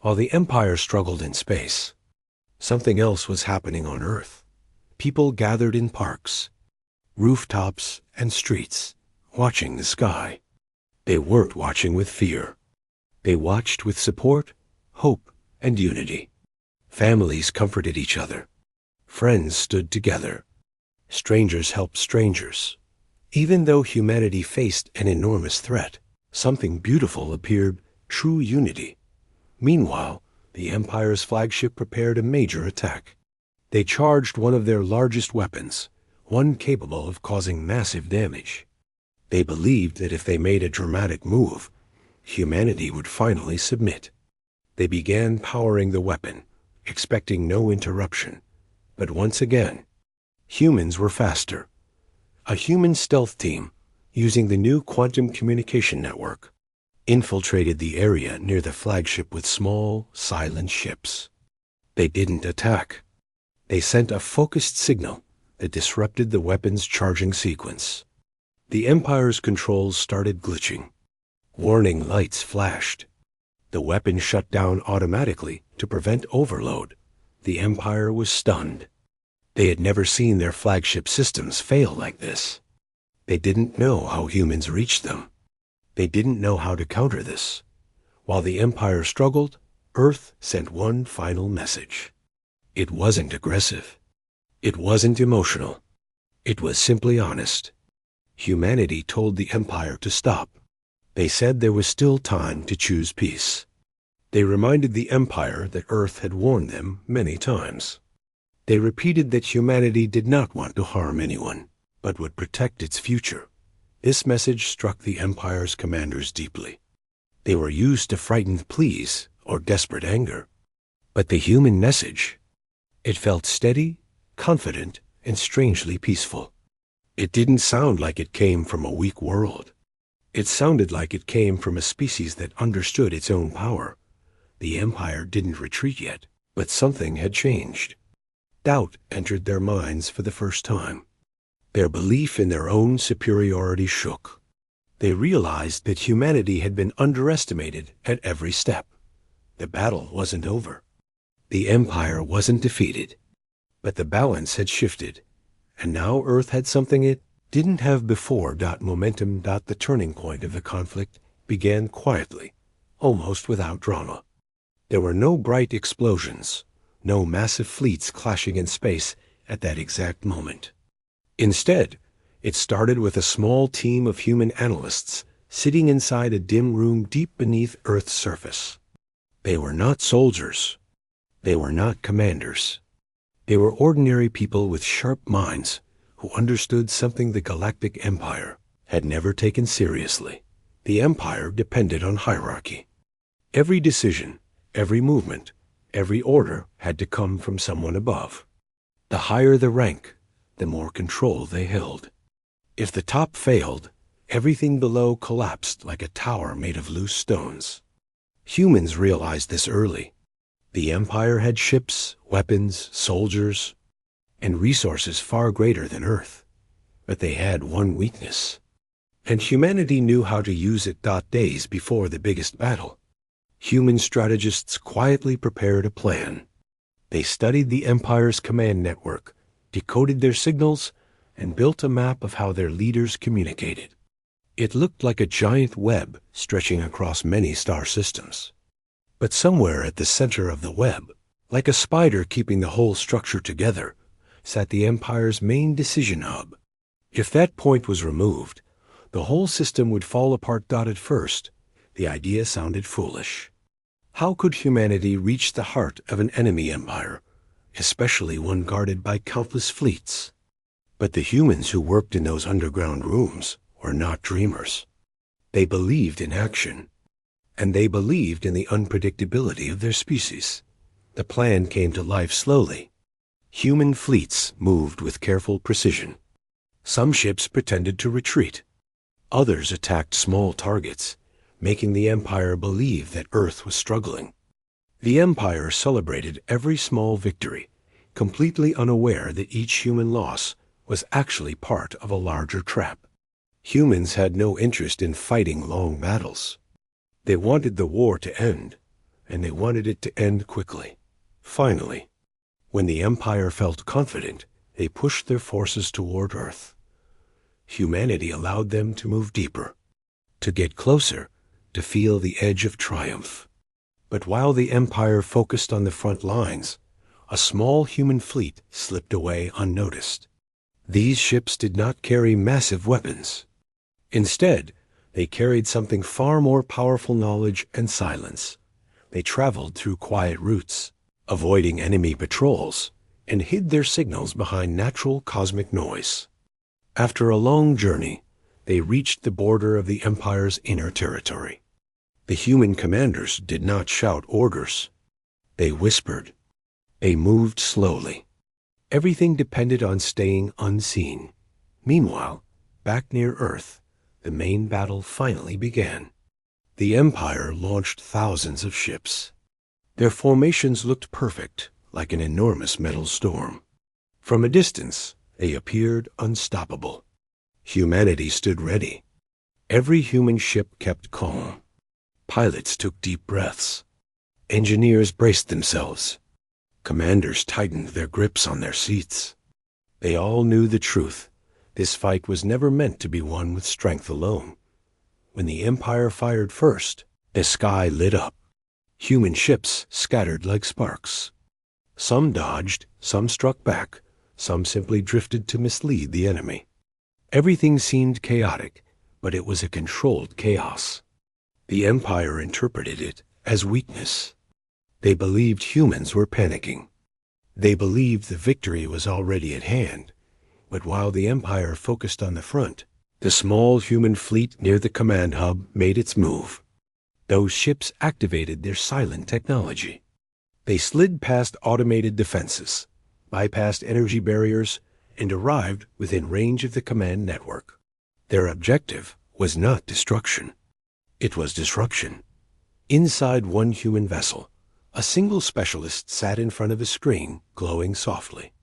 Speaker 1: While the Empire struggled in space, something else was happening on Earth. People gathered in parks, rooftops, and streets, watching the sky. They weren't watching with fear. They watched with support, hope, and unity. Families comforted each other. Friends stood together. Strangers helped strangers. Even though humanity faced an enormous threat, something beautiful appeared: true unity. Meanwhile, the Empire's flagship prepared a major attack. They charged one of their largest weapons, one capable of causing massive damage. They believed that if they made a dramatic move, humanity would finally submit. They began powering the weapon, expecting no interruption. But once again, humans were faster. A human stealth team, using the new quantum communication network, infiltrated the area near the flagship with small, silent ships. They didn't attack. They sent a focused signal that disrupted the weapon's charging sequence. The Empire's controls started glitching. Warning lights flashed. The weapon shut down automatically to prevent overload. The Empire was stunned. They had never seen their flagship systems fail like this. They didn't know how humans reached them. They didn't know how to counter this. While the Empire struggled, Earth sent one final message. It wasn't aggressive. It wasn't emotional. It was simply honest. Humanity told the Empire to stop. They said there was still time to choose peace. They reminded the Empire that Earth had warned them many times. They repeated that humanity did not want to harm anyone, but would protect its future. This message struck the Empire's commanders deeply. They were used to frightened pleas or desperate anger. But the human message, it felt steady, confident, and strangely peaceful. It didn't sound like it came from a weak world. It sounded like it came from a species that understood its own power. The Empire didn't retreat yet, but something had changed. Doubt entered their minds for the first time. Their belief in their own superiority shook. They realized that humanity had been underestimated at every step. The battle wasn't over. The Empire wasn't defeated. But the balance had shifted, and now Earth had something it didn't have before. Momentum. The turning point of the conflict began quietly, almost without drama. There were no bright explosions, no massive fleets clashing in space at that exact moment. Instead, it started with a small team of human analysts sitting inside a dim room deep beneath Earth's surface. They were not soldiers. They were not commanders. They were ordinary people with sharp minds who understood something the Galactic Empire had never taken seriously. The Empire depended on hierarchy. Every decision, every movement, every order had to come from someone above. The higher the rank, the more control they held. If the top failed, everything below collapsed like a tower made of loose stones. Humans realized this early. The Empire had ships, weapons, soldiers, and resources far greater than Earth. But they had one weakness, and humanity knew how to use it. Days before the biggest battle, human strategists quietly prepared a plan. They studied the Empire's command network, decoded their signals, and built a map of how their leaders communicated. It looked like a giant web stretching across many star systems. But somewhere at the center of the web, like a spider keeping the whole structure together, sat the Empire's main decision hub. If that point was removed, the whole system would fall apart. At first, the idea sounded foolish. How could humanity reach the heart of an enemy empire, especially one guarded by countless fleets? But the humans who worked in those underground rooms were not dreamers. They believed in action, and they believed in the unpredictability of their species. The plan came to life slowly. Human fleets moved with careful precision. Some ships pretended to retreat. Others attacked small targets, making the Empire believe that Earth was struggling. The Empire celebrated every small victory, completely unaware that each human loss was actually part of a larger trap. Humans had no interest in fighting long battles. They wanted the war to end, and they wanted it to end quickly. Finally, when the Empire felt confident, they pushed their forces toward Earth. Humanity allowed them to move deeper, to get closer, to feel the edge of triumph. But while the Empire focused on the front lines, a small human fleet slipped away unnoticed. These ships did not carry massive weapons. Instead, they carried something far more powerful: knowledge and silence. They traveled through quiet routes, avoiding enemy patrols, and hid their signals behind natural cosmic noise. After a long journey, they reached the border of the Empire's inner territory. The human commanders did not shout orders. They whispered. They moved slowly. Everything depended on staying unseen. Meanwhile, back near Earth, the main battle finally began. The Empire launched thousands of ships. Their formations looked perfect, like an enormous metal storm. From a distance, they appeared unstoppable. Humanity stood ready. Every human ship kept calm. Pilots took deep breaths. Engineers braced themselves. Commanders tightened their grips on their seats. They all knew the truth. This fight was never meant to be won with strength alone. When the Empire fired first, the sky lit up. Human ships scattered like sparks. Some dodged, some struck back, some simply drifted to mislead the enemy. Everything seemed chaotic, but it was a controlled chaos. The Empire interpreted it as weakness. They believed humans were panicking. They believed the victory was already at hand. But while the Empire focused on the front, the small human fleet near the command hub made its move. Those ships activated their silent technology. They slid past automated defenses, bypassed energy barriers, and arrived within range of the command network. Their objective was not destruction. It was disruption. Inside one human vessel, a single specialist sat in front of a screen, glowing softly.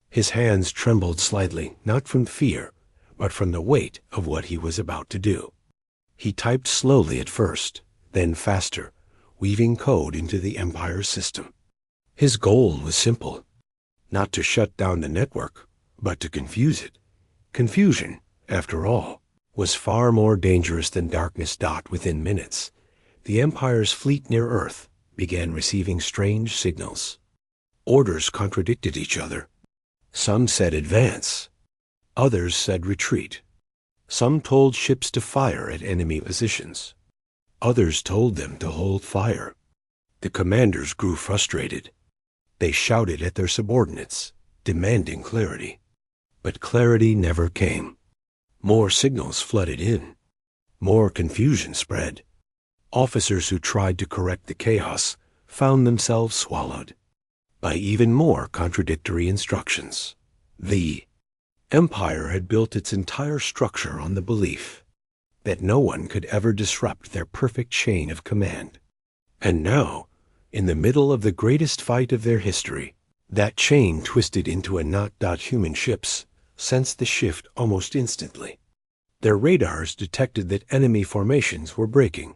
Speaker 1: His hands trembled slightly, not from fear, but from the weight of what he was about to do. He typed slowly at first, then faster, weaving code into the Empire's system. His goal was simple: not to shut down the network, but to confuse it. Confusion, after all, was far more dangerous than darkness. Within minutes, the Empire's fleet near Earth began receiving strange signals. Orders contradicted each other. Some said advance. Others said retreat. Some told ships to fire at enemy positions. Others told them to hold fire. The commanders grew frustrated. They shouted at their subordinates, demanding clarity. But clarity never came. More signals flooded in. More confusion spread. Officers who tried to correct the chaos found themselves swallowed by even more contradictory instructions. The Empire had built its entire structure on the belief that no one could ever disrupt their perfect chain of command. And now, in the middle of the greatest fight of their history, that chain twisted into a knot. Human ships sensed the shift almost instantly. Their radars detected that enemy formations were breaking.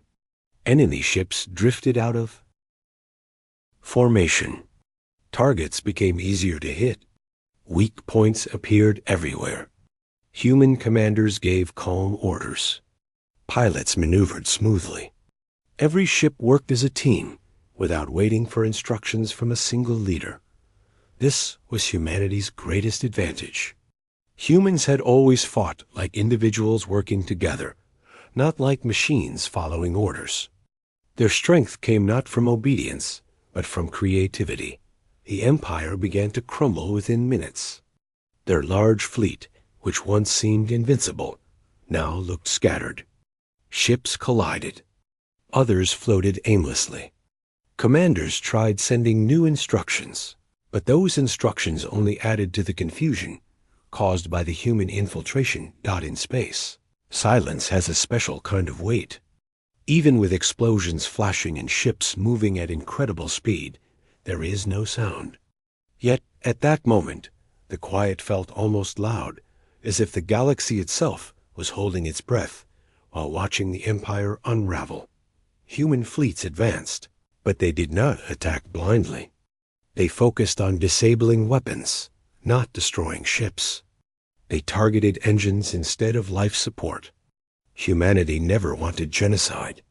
Speaker 1: Enemy ships drifted out of formation. Targets became easier to hit. Weak points appeared everywhere. Human commanders gave calm orders. Pilots maneuvered smoothly. Every ship worked as a team, without waiting for instructions from a single leader. This was humanity's greatest advantage. Humans had always fought like individuals working together, not like machines following orders. Their strength came not from obedience, but from creativity. The Empire began to crumble within minutes. Their large fleet, which once seemed invincible, now looked scattered. Ships collided. Others floated aimlessly. Commanders tried sending new instructions, but those instructions only added to the confusion caused by the human infiltration. In space, silence has a special kind of weight. Even with explosions flashing and ships moving at incredible speed, there is no sound. Yet, at that moment, the quiet felt almost loud, as if the galaxy itself was holding its breath while watching the Empire unravel. Human fleets advanced, but they did not attack blindly. They focused on disabling weapons, not destroying ships. They targeted engines instead of life support. Humanity never wanted genocide.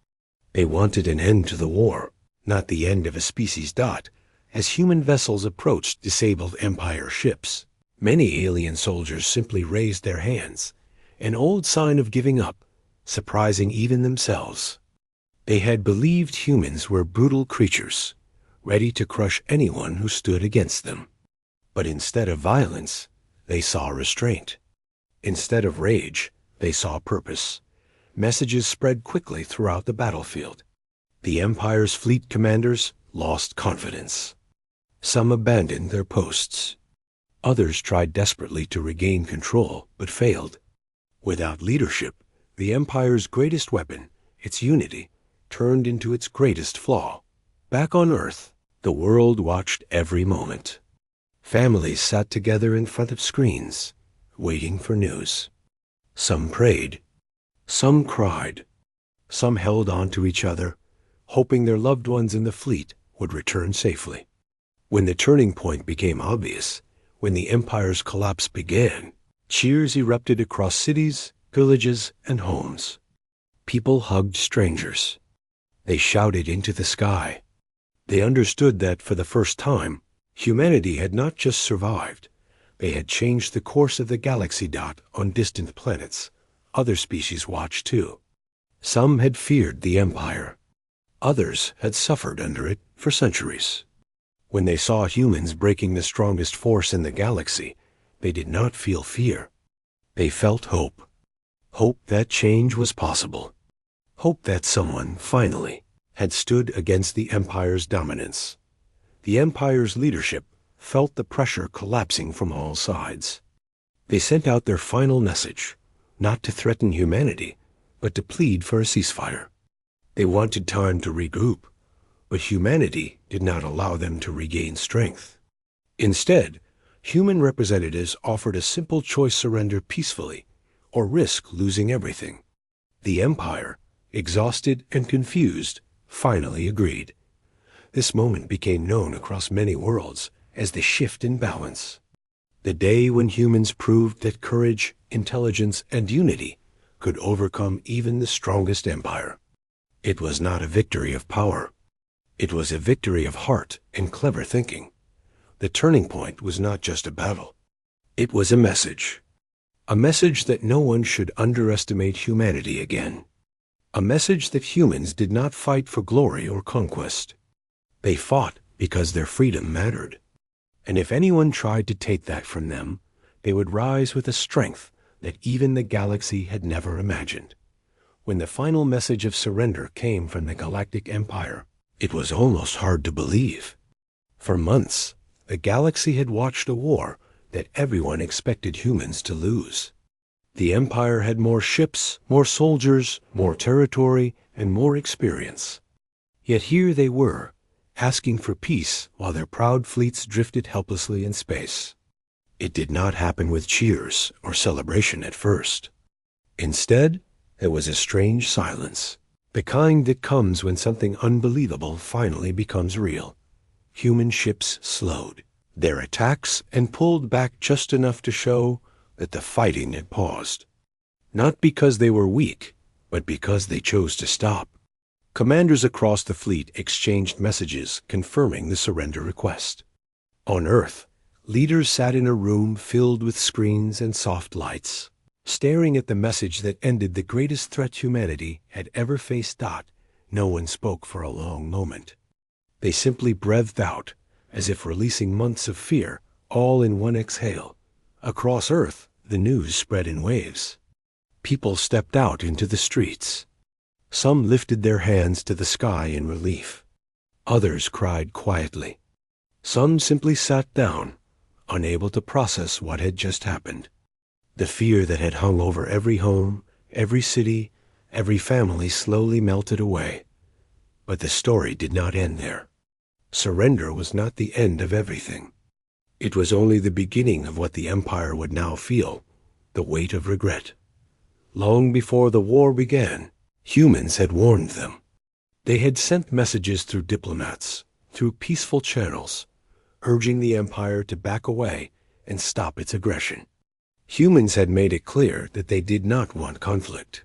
Speaker 1: They wanted an end to the war, not the end of a species. As human vessels approached disabled Empire ships, many alien soldiers simply raised their hands, an old sign of giving up, surprising even themselves. They had believed humans were brutal creatures, ready to crush anyone who stood against them. But instead of violence, they saw restraint. Instead of rage, they saw purpose. Messages spread quickly throughout the battlefield. The Empire's fleet commanders lost confidence. Some abandoned their posts. Others tried desperately to regain control, but failed. Without leadership, the Empire's greatest weapon, its unity, turned into its greatest flaw. Back on Earth, the world watched every moment. Families sat together in front of screens, waiting for news. Some prayed. Some cried. Some held on to each other, hoping their loved ones in the fleet would return safely. When the turning point became obvious, when the Empire's collapse began, cheers erupted across cities, villages, and homes. People hugged strangers. They shouted into the sky. They understood that for the first time, humanity had not just survived, They had changed the course of the galaxy. On distant planets, other species watched too. Some had feared the Empire. Others had suffered under it for centuries. When they saw humans breaking the strongest force in the galaxy, they did not feel fear. They felt hope. Hope that change was possible. Hope that someone, finally, had stood against the Empire's dominance. The Empire's leadership felt the pressure collapsing from all sides. They sent out their final message, not to threaten humanity, but to plead for a ceasefire. They wanted time to regroup, but humanity did not allow them to regain strength. Instead, human representatives offered a simple choice: surrender peacefully, or risk losing everything. The Empire, exhausted and confused, finally agreed. This moment became known across many worlds as the shift in balance. The day when humans proved that courage, intelligence, and unity could overcome even the strongest empire. It was not a victory of power. It was a victory of heart and clever thinking. The turning point was not just a battle. It was a message. A message that no one should underestimate humanity again. A message that humans did not fight for glory or conquest. They fought because their freedom mattered. And if anyone tried to take that from them, they would rise with a strength that even the galaxy had never imagined. When the final message of surrender came from the Galactic Empire, it was almost hard to believe. For months, the galaxy had watched a war that everyone expected humans to lose. The Empire had more ships, more soldiers, more territory, and more experience. Yet here they were, asking for peace while their proud fleets drifted helplessly in space. It did not happen with cheers or celebration at first. Instead, there was a strange silence, the kind that comes when something unbelievable finally becomes real. Human ships slowed their attacks and pulled back just enough to show that the fighting had paused. Not because they were weak, but because they chose to stop. Commanders across the fleet exchanged messages confirming the surrender request. On Earth, leaders sat in a room filled with screens and soft lights, staring at the message that ended the greatest threat humanity had ever faced. No one spoke for a long moment. They simply breathed out, as if releasing months of fear, all in one exhale. Across Earth, the news spread in waves. People stepped out into the streets. Some lifted their hands to the sky in relief. Others cried quietly. Some simply sat down, unable to process what had just happened. The fear that had hung over every home, every city, every family slowly melted away. But the story did not end there. Surrender was not the end of everything. It was only the beginning of what the Empire would now feel, the weight of regret. Long before the war began, humans had warned them. They had sent messages through diplomats, through peaceful channels, urging the Empire to back away and stop its aggression. Humans had made it clear that they did not want conflict.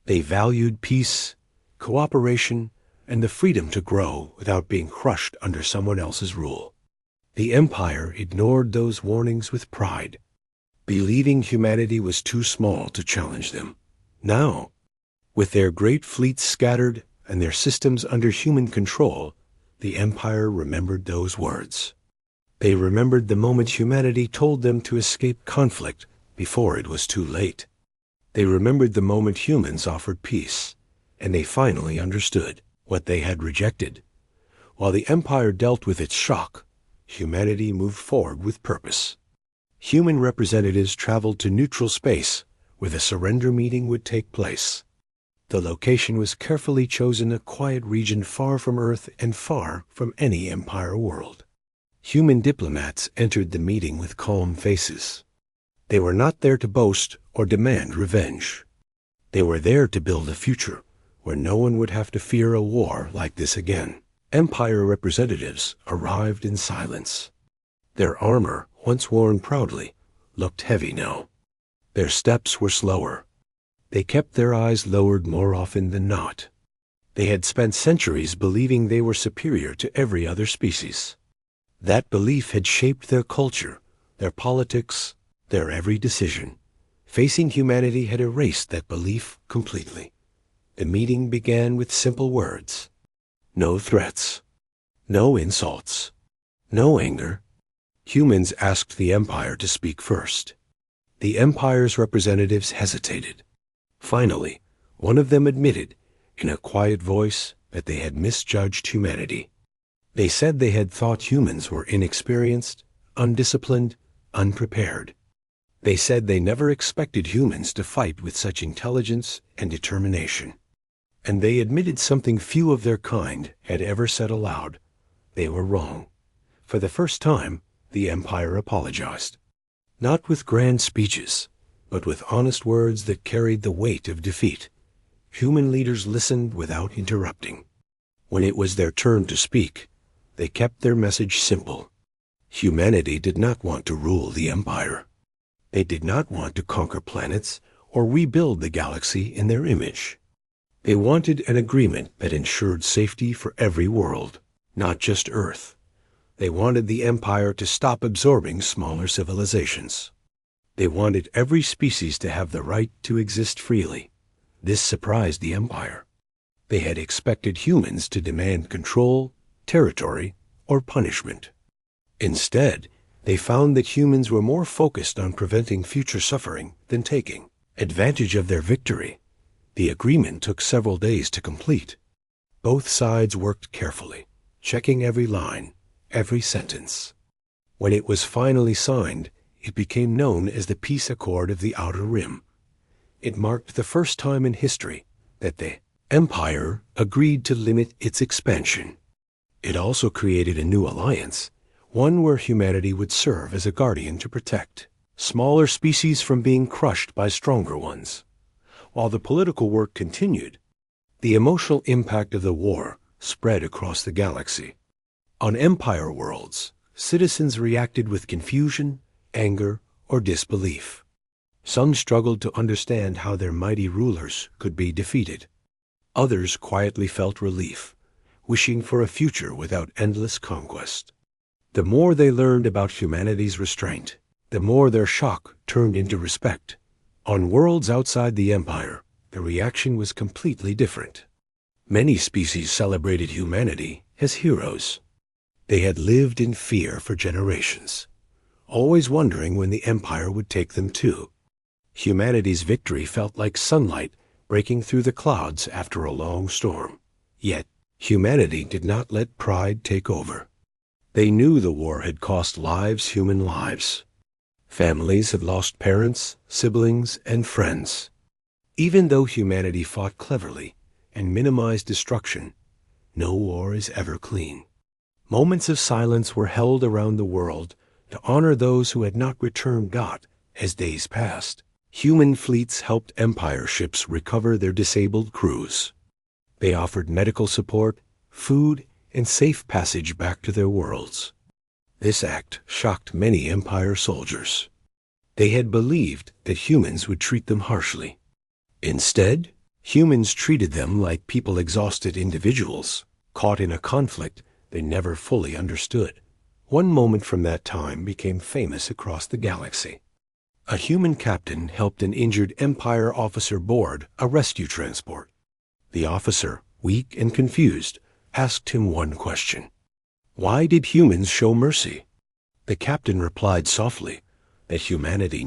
Speaker 1: They valued peace, cooperation, and the freedom to grow without being crushed under someone else's rule. The Empire ignored those warnings with pride, believing humanity was too small to challenge them. Now, with their great fleets scattered and their systems under human control, the Empire remembered those words. They remembered the moment humanity told them to escape conflict before it was too late. They remembered the moment humans offered peace, and they finally understood what they had rejected. While the Empire dealt with its shock, humanity moved forward with purpose. Human representatives traveled to neutral space where the surrender meeting would take place. The location was carefully chosen, a quiet region far from Earth and far from any Empire world. Human diplomats entered the meeting with calm faces. They were not there to boast or demand revenge. They were there to build a future where no one would have to fear a war like this again. Empire representatives arrived in silence. Their armor, once worn proudly, looked heavy now. Their steps were slower. They kept their eyes lowered more often than not. They had spent centuries believing they were superior to every other species. That belief had shaped their culture, their politics, their every decision. Facing humanity had erased that belief completely. The meeting began with simple words. No threats. No insults. No anger. Humans asked the Empire to speak first. The Empire's representatives hesitated. Finally, one of them admitted, in a quiet voice, that they had misjudged humanity. They said they had thought humans were inexperienced, undisciplined, unprepared. They said they never expected humans to fight with such intelligence and determination. And they admitted something few of their kind had ever said aloud. They were wrong. For the first time, the Empire apologized. Not with grand speeches, but with honest words that carried the weight of defeat. Human leaders listened without interrupting. When it was their turn to speak, they kept their message simple. Humanity did not want to rule the Empire. They did not want to conquer planets or rebuild the galaxy in their image. They wanted an agreement that ensured safety for every world, not just Earth. They wanted the Empire to stop absorbing smaller civilizations. They wanted every species to have the right to exist freely. This surprised the Empire. They had expected humans to demand control, territory, or punishment. Instead, they found that humans were more focused on preventing future suffering than taking advantage of their victory. The agreement took several days to complete. Both sides worked carefully, checking every line, every sentence. When it was finally signed, it became known as the Peace Accord of the Outer Rim. It marked the first time in history that the Empire agreed to limit its expansion. It also created a new alliance, one where humanity would serve as a guardian to protect smaller species from being crushed by stronger ones. While the political work continued, the emotional impact of the war spread across the galaxy. On Empire worlds, citizens reacted with confusion, anger, or disbelief. Some struggled to understand how their mighty rulers could be defeated. Others quietly felt relief, wishing for a future without endless conquest. The more they learned about humanity's restraint, the more their shock turned into respect. On worlds outside the Empire, the reaction was completely different. Many species celebrated humanity as heroes. They had lived in fear for generations, always wondering when the Empire would take them too. Humanity's victory felt like sunlight breaking through the clouds after a long storm. Yet, humanity did not let pride take over. They knew the war had cost human lives. Families had lost parents, siblings, and friends. Even though humanity fought cleverly and minimized destruction, no war is ever clean. Moments of silence were held around the world to honor those who had not returned God as days passed. Human fleets helped Empire ships recover their disabled crews. They offered medical support, food, and safe passage back to their worlds. This act shocked many Empire soldiers. They had believed that humans would treat them harshly. Instead, humans treated them like people-exhausted individuals, caught in a conflict they never fully understood. One moment from that time became famous across the galaxy. A human captain helped an injured Empire officer board a rescue transport. The officer, weak and confused, asked him one question. Why did humans show mercy? The captain replied softly that humanity